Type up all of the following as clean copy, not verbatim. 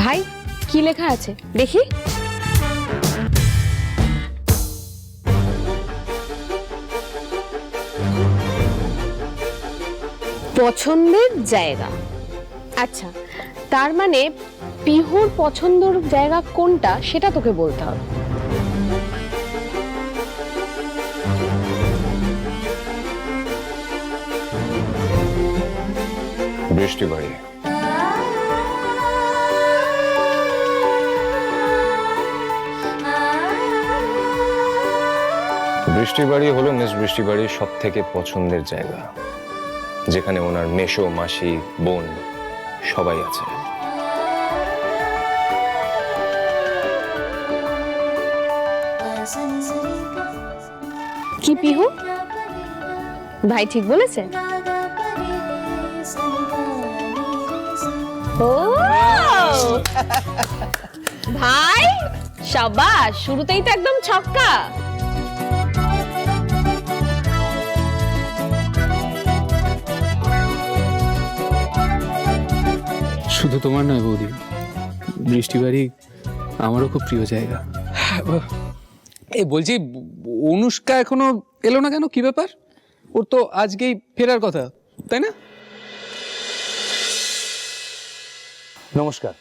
ভাই কি লেখা আছে দেখি। পছন্দের জায়গা। আচ্ছা, তার মানে পিহুর পছন্দের জায়গা কোনটা সেটা তোকে বলতে হবে। বৃষ্টি বাড়ি। বৃষ্টি বাড়ি হলো মিস বৃষ্টি বাড়ির সব থেকে পছন্দের জায়গা, যেখানে ওনার মেশো, মাসি, বোন সবাই আছে। কি পিহু, ভাই ঠিক বলেছে? ও ভাই শাবাশ, শুরুতেই তো একদম ছক্কা। শুধু তোমার নয় বৌদি, বৃষ্টি বাড়ি আমারও খুব প্রিয় জায়গা। এই বলছি, অনুষ্কা এখনো এলো না কেন? কি ব্যাপার? ওর তো আজকেই ফেরার কথা, তাই না? নমস্কার।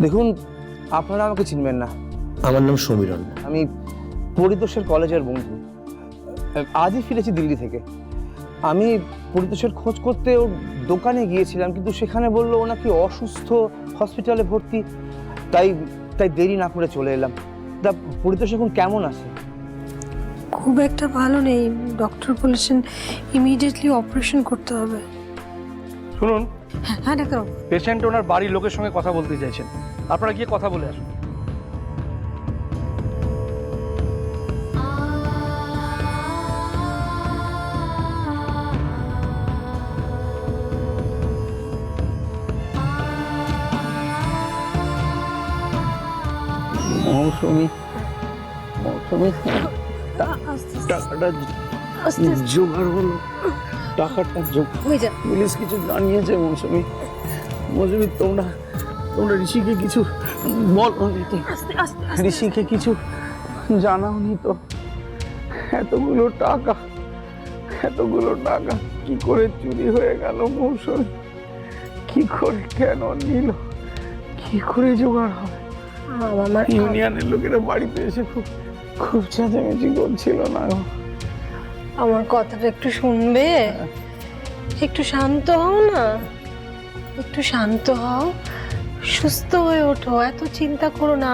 দেখুন, আপনারা আমাকে চিনবেন না। আমার নাম সমীরণ। আমি পরিতোষের কলেজের বন্ধু। আজই ফিরেছি দিল্লি থেকে। আমি পরিতোষের খোঁজ করতে ওর দোকানে গিয়েছিলাম, কিন্তু সেখানে বললো ও নাকি অসুস্থ, হসপিটালে ভর্তি। তাই দেরি না করে চলে এলাম। তা পরিতোষ এখন কেমন আছে? খুব একটা ভালো নেই, ডক্টর বলেছেন ইমিডিয়েটলি অপারেশন করতে হবে। শুনুন, হ্যাঁ ডাক্তার। পেশেন্ট ওনার বাড়ির লোকের সঙ্গে কথা বলতে চাইছেন, আপনারা গিয়ে কথা বলে আসুন। মৌসুমি, টাকাটা জোগাড় হলো, টাকাটা পুলিশ কিছু জানিয়েছে মৌসুমি? তোমরা ঋষিকে কিছু বলোনি তো? ঋষিকে কিছু জানাওনি তো? এতগুলো টাকা কি করে চুরি হয়ে গেল মৌসুমি? কি করে, কেন নিল, কি করে জোগাড় হবে? ইউনিয়নের লোকেরা বাড়িতে এসে খুব চেঁচামেচি করছিল না? আমার কথাটা একটু শুনবে? একটু শান্ত হও না, একটু শান্ত হও, সুস্থ হয়ে ওঠো, এত চিন্তা করো না,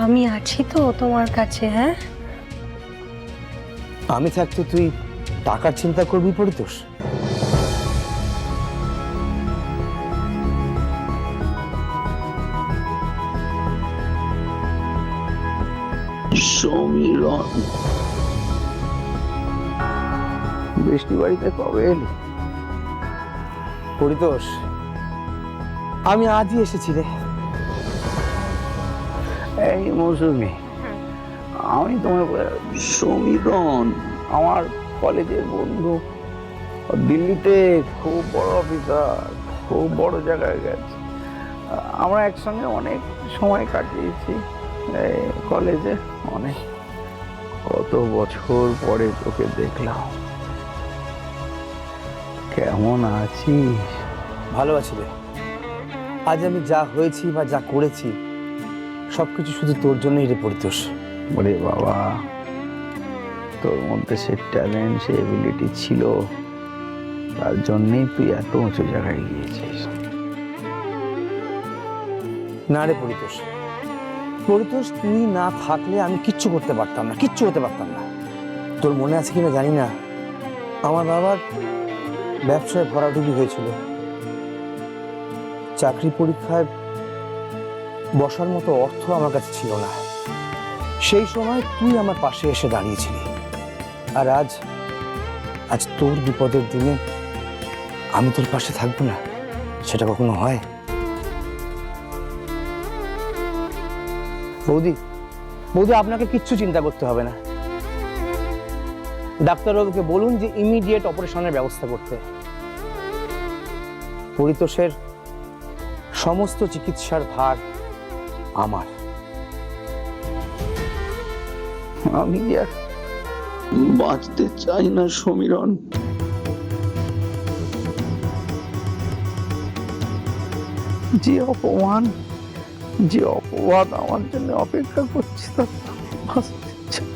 আমি আছি তো তোমার কাছে। হ্যাঁ, আমি থাকতে তুই টাকার চিন্তা করবি পরিতোষ? সমীরণ, বৃষ্টি বাড়িতে কবে এলি? পরিতোষ, আমি আজই এসেছি রে। এই মৌসুমি, আমি তোমার সমীরণ, আমার কলেজের বন্ধু, দিল্লিতে খুব বড় অফিসার, খুব বড় জায়গায় গেছে। আমরা একসঙ্গে অনেক সময় কাটিয়েছি কলেজে। অনেক, কত বছর পরে তোকে দেখলাম। কেমন আছিস? ভালো আছি রে। আজ আমি যা হয়েছি বা যা করেছি সবকিছু শুধু তোর জন্যই রে পরিতোষ। ওরে বাবা, তোর মধ্যে সে ট্যালেন্ট, সে এবিলিটি ছিল, তার জন্যই তুই এত উঁচু জায়গায় গিয়েছিস। না রে পরিতোষ, তুই না থাকলে আমি কিচ্ছু করতে পারতাম না, কিচ্ছু হতে পারতাম না। তোর মনে আছে কিনা জানি না, আমার বাবার ব্যবসায় ভরাডুবি হয়েছিল। চাকরি পরীক্ষায় বসার মতো অর্থ আমার কাছে ছিল না। সেই সময় তুই আমার পাশে এসে দাঁড়িয়েছিলি। আর আজ তোর বিপদের দিনে আমি তোর পাশে থাকবো না, সেটা কখনো হয়? বৌদি, আপনাকে কিচ্ছু চিন্তা করতে হবে না। ডাক্তারবাবুকে বলুন যে ইমিডিয়েট অপারেশনের ব্যবস্থা করতে। পরিতোষের সমস্ত চিকিৎসার ভার আমার। আমি আর বাঁচতে চাই না সমীরণ। যে অপমান, যে অপবাদ আমার জন্য অপেক্ষা করছে তা বাঁচতে চাই।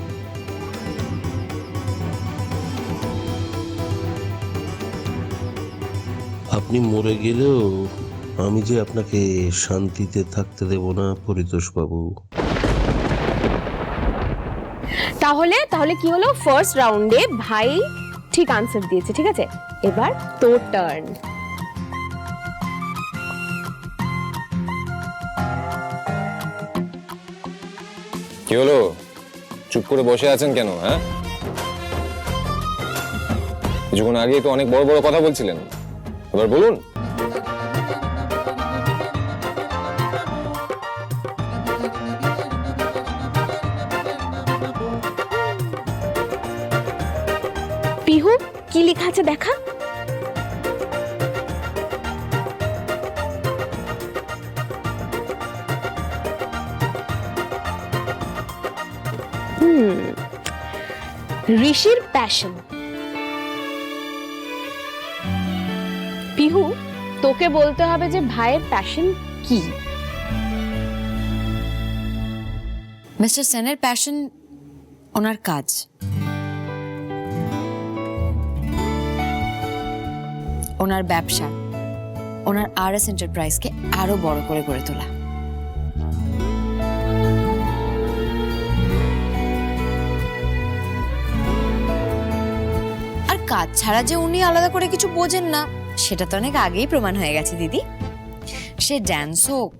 আপনি মরে গেলেও আমি যে আপনাকে শান্তিতে থাকতে দেব না পরিতোষ বাবু। তাহলে তাহলে কি হলো, ফার্স্ট রাউন্ডে ভাই ঠিক আনসার দিয়েছে, ঠিক আছে, এবার তোর টার্ন। কি হলো, চুপ করে বসে আছেন কেন? হ্যাঁ, কিছুক্ষণ আগে তো অনেক বড় বড় কথা বলছিলেন, এবার বলুন। পিহু, কি লেখা আছে দেখা। ঋষির প্যাশন। পিহু, তোকে বলতে হবে যে ভাইয়ের প্যাশন কি। মিস্টার সেনের প্যাশন ওনার কাজ, ওনার ব্যবসা, ওনার আরএস এন্টারপ্রাইজকে আরো বড় করে গড়ে তোলা। আর কাজ ছাড়া যে উনি আলাদা করে কিছু বোঝেন না সেটা তো অনেক আগেই প্রমাণ হয়ে গেছে দিদি। সে ড্যান্স হোক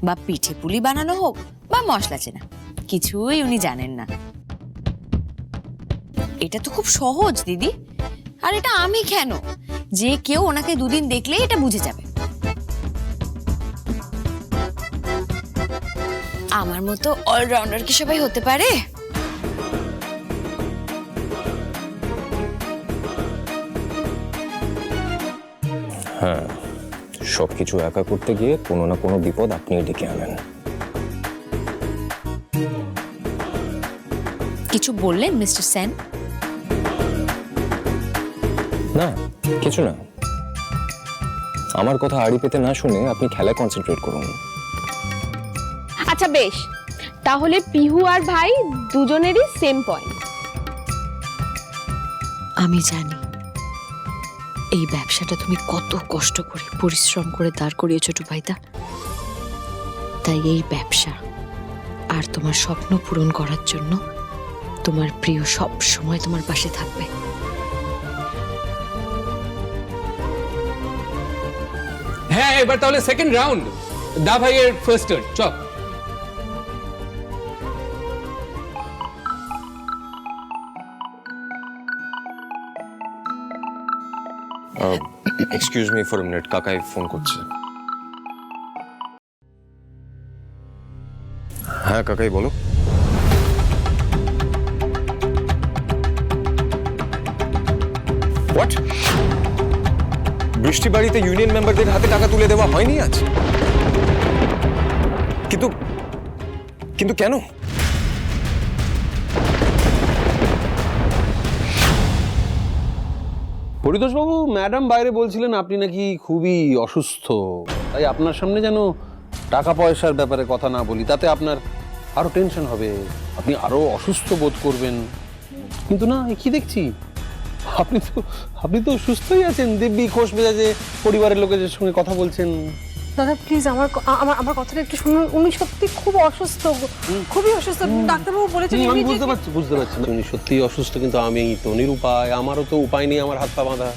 বা পিঠে পুলি বানানো হোক বা মশলা চেনা, কিছুই উনি জানেন না। এটা তো খুব সহজ দিদি, আর এটা আমি কেন, যে কেউ ওনাকে দুদিন দেখলেই এটা বুঝে যাবে। আমার মতো অলরাউন্ডার কি সবাই হতে পারে? হ্যাঁ, সবকিছু একা করতে গিয়ে কোনো না কোনো বিপদ আপনি ডেকে আনেন। কিছু বললেন মিস্টার সেন? না, কিছু না। আমার কথা আড়ি পেতে না শুনে আপনি খেলায় কনসেন্ট্রেট করুন। আচ্ছা বেশ, তাহলে পিহু আর ভাই দুজনেরই সেম পয়েন্ট। আমি জানি এই ব্যবসাটা তুমি কত কষ্ট করে পরিশ্রম করে দাঁড় করিয়েছো টুপাইদা। তাই এই ব্যবসা আর তোমার স্বপ্ন পূরণ করার জন্য তোমার প্রিয় সব সময় তোমার পাশে থাকবে। হ্যাঁ, এবার তাহলে সেকেন্ড রাউন্ড, দা ভাইয়ের ফার্স্ট টার্ন। চল। এক্সকিউজ মি ফর মিনিট, কাকাই ফোন করছে। হ্যাঁ কাকাই বলো। হোয়াট? বৃষ্টি বাড়িতে ইউনিয়ন মেম্বারদের হাতে টাকা তুলে দেওয়া হয়নি আজ? কিন্তু কিন্তু কেন? পরিতোষবাবু, ম্যাডাম বাইরে বলছিলেন আপনি নাকি খুবই অসুস্থ, তাই আপনার সামনে যেন টাকা পয়সার ব্যাপারে কথা না বলি, তাতে আপনার আরো টেনশন হবে, আপনি আরো অসুস্থ বোধ করবেন। কিন্তু না, কি দেখছি আপনি তো সুস্থই আছেন, দিব্যি খোশ মেজাজে পরিবারের লোকেদের সঙ্গে কথা বলছেন। দাদা প্লিজ আমার আমার কথাটা একটু শুনুন। উনি সত্যি খুব অসুস্থ, খুবই অসুস্থ। ডাক্তারবাবু বলেছেন আমি বুঝতে পারছি উনি সত্যিই অসুস্থ, কিন্তু আমি তো নিরুপায়, আমারও তো উপায় নেই, আমার হাত পা বাঁধা।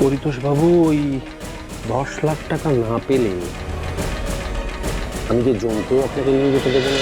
পরিতোষবাবু, ওই 10 লাখ টাকা না পেলে আমি যে জন্তু আপনাকে নিয়ে যেতে দেবো না।